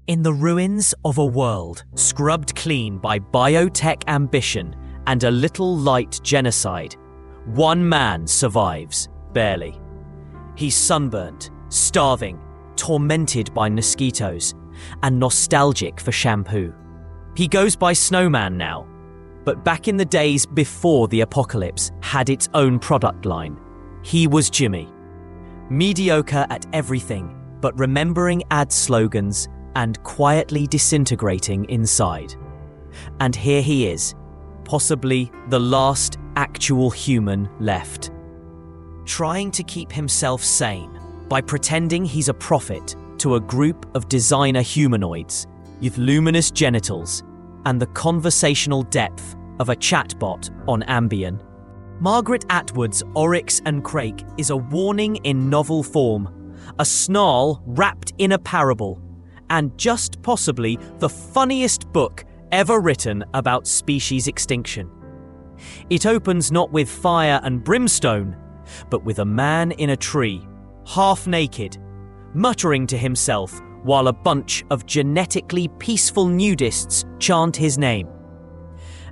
In the ruins of a world scrubbed clean by biotech ambition and a little light genocide, one man survives, barely. He's sunburnt, starving, tormented by mosquitoes, and nostalgic for shampoo. He goes by Snowman now, but back in the days before the apocalypse had its own product line, he was Jimmy. Mediocre at everything, but remembering ad slogans and quietly disintegrating inside. And here he is, possibly the last actual human left. Trying to keep himself sane by pretending he's a prophet to a group of designer humanoids with luminous genitals and the conversational depth of a chatbot on Ambien. Margaret Atwood's Oryx and Crake is a warning in novel form, a snarl wrapped in a parable, and just possibly the funniest book ever written about species extinction. It opens not with fire and brimstone, but with a man in a tree, half naked, muttering to himself while a bunch of genetically peaceful nudists chant his name.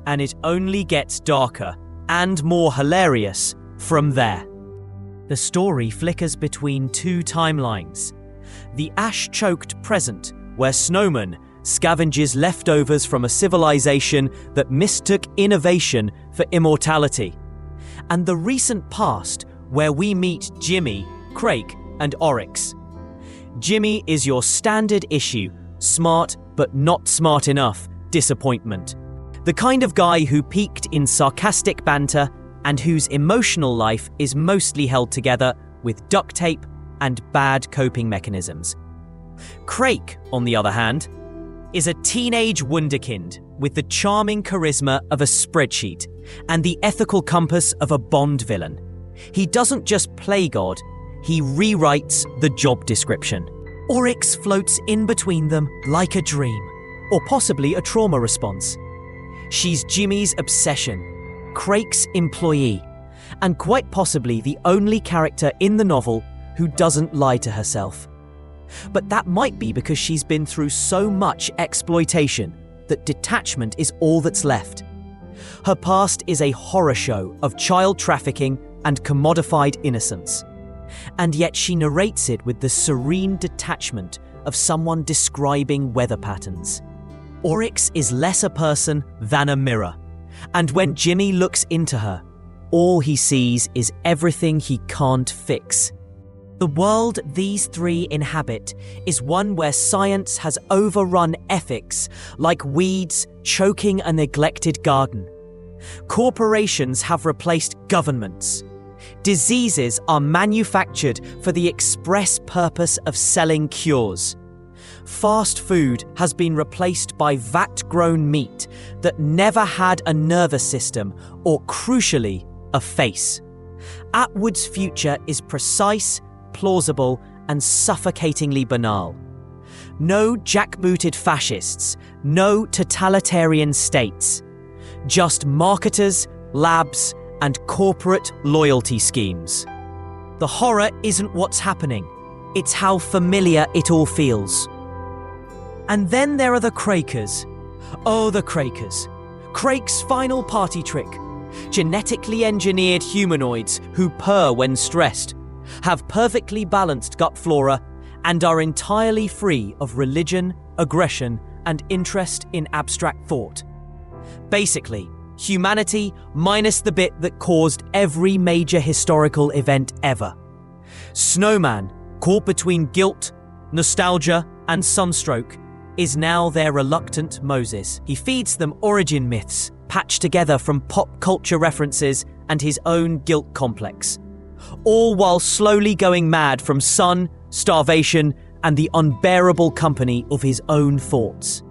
And it only gets darker and more hilarious from there. The story flickers between two timelines. The ash-choked present, where Snowman scavenges leftovers from a civilization that mistook innovation for immortality, and the recent past, where we meet Jimmy, Crake, and Oryx. Jimmy is your standard issue, smart but not smart enough disappointment. The kind of guy who peaked in sarcastic banter and whose emotional life is mostly held together with duct tape and bad coping mechanisms. Crake, on the other hand, is a teenage wunderkind with the charming charisma of a spreadsheet and the ethical compass of a Bond villain. He doesn't just play God, he rewrites the job description. Oryx floats in between them like a dream, or possibly a trauma response. She's Jimmy's obsession, Crake's employee, and quite possibly the only character in the novel who doesn't lie to herself. But that might be because she's been through so much exploitation that detachment is all that's left. Her past is a horror show of child trafficking and commodified innocence. And yet she narrates it with the serene detachment of someone describing weather patterns. Oryx is less a person than a mirror, and when Jimmy looks into her, all he sees is everything he can't fix. The world these three inhabit is one where science has overrun ethics like weeds choking a neglected garden. Corporations have replaced governments. Diseases are manufactured for the express purpose of selling cures. Fast food has been replaced by vat-grown meat that never had a nervous system or, crucially, a face. Atwood's future is precise, plausible, and suffocatingly banal. No jackbooted fascists, no totalitarian states. Just marketers, labs, and corporate loyalty schemes. The horror isn't what's happening, it's how familiar it all feels. And then there are the Crakers. Oh, the Crakers. Crake's final party trick. Genetically engineered humanoids who purr when stressed, have perfectly balanced gut flora, and are entirely free of religion, aggression, and interest in abstract thought. Basically, humanity minus the bit that caused every major historical event ever. Snowman, caught between guilt, nostalgia, and sunstroke, is now their reluctant Moses. He feeds them origin myths, patched together from pop culture references and his own guilt complex, all while slowly going mad from sun, starvation, and the unbearable company of his own thoughts.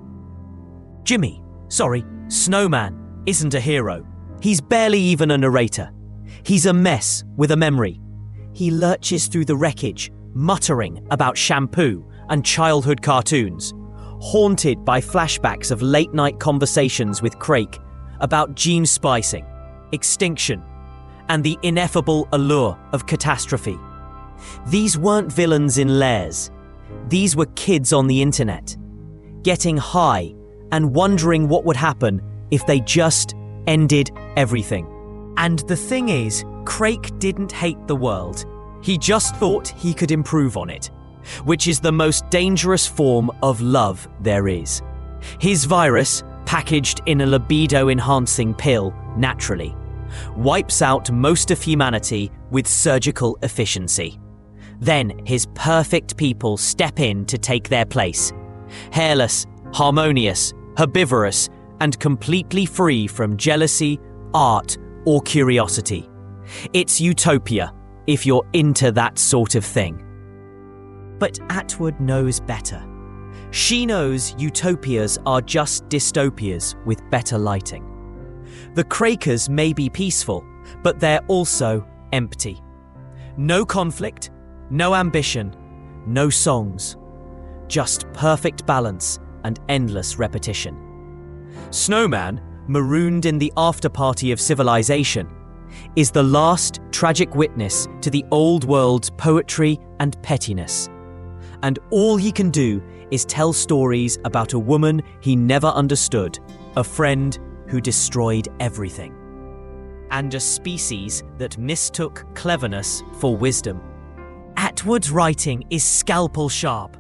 Snowman, isn't a hero. He's barely even a narrator. He's a mess with a memory. He lurches through the wreckage, muttering about shampoo and childhood cartoons, haunted by flashbacks of late-night conversations with Crake about gene splicing, extinction, and the ineffable allure of catastrophe. These weren't villains in lairs. These were kids on the internet. getting high and wondering what would happen if they just ended everything. And the thing is, Crake didn't hate the world. He just thought he could improve on it, which is the most dangerous form of love there is. His virus, packaged in a libido-enhancing pill, naturally, wipes out most of humanity with surgical efficiency. Then his perfect people step in to take their place. Hairless, harmonious, herbivorous, and completely free from jealousy, art, or curiosity. It's Utopia, if you're into that sort of thing. But Atwood knows better. She knows utopias are just dystopias with better lighting. The Crakers may be peaceful, but they're also empty. No conflict, no ambition, no songs. Just perfect balance and endless repetition. Snowman, marooned in the afterparty of civilization, is the last tragic witness to the old world's poetry and pettiness. And all he can do is tell stories about a woman he never understood, a friend who destroyed everything, and a species that mistook cleverness for wisdom. Atwood's writing is scalpel sharp.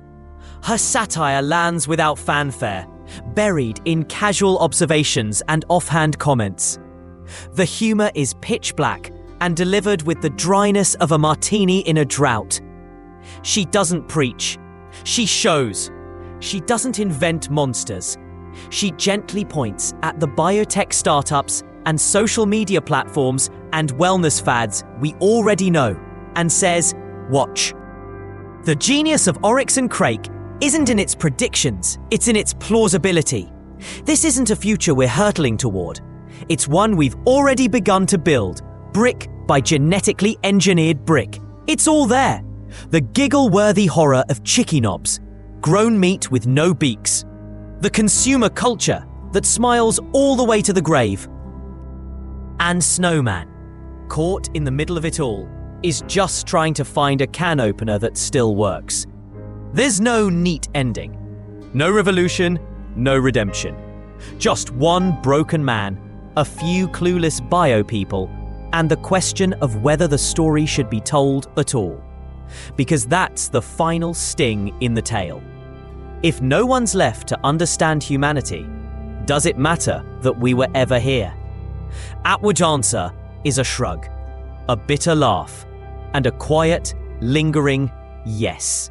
Her satire lands without fanfare, buried in casual observations and offhand comments. The humor is pitch black and delivered with the dryness of a martini in a drought. She doesn't preach. She shows. She doesn't invent monsters. She gently points at the biotech startups and social media platforms and wellness fads we already know and says, watch. The genius of Oryx and Crake isn't in its predictions, it's in its plausibility. This isn't a future we're hurtling toward. It's one we've already begun to build, brick by genetically engineered brick. It's all there. The giggle-worthy horror of chicky knobs, grown meat with no beaks. The consumer culture that smiles all the way to the grave. And Snowman, caught in the middle of it all, is just trying to find a can opener that still works. There's no neat ending. No revolution, no redemption. Just one broken man, a few clueless bio people, and the question of whether the story should be told at all. Because that's the final sting in the tale. If no one's left to understand humanity, does it matter that we were ever here? Atwood's answer is a shrug, a bitter laugh, and a quiet, lingering yes.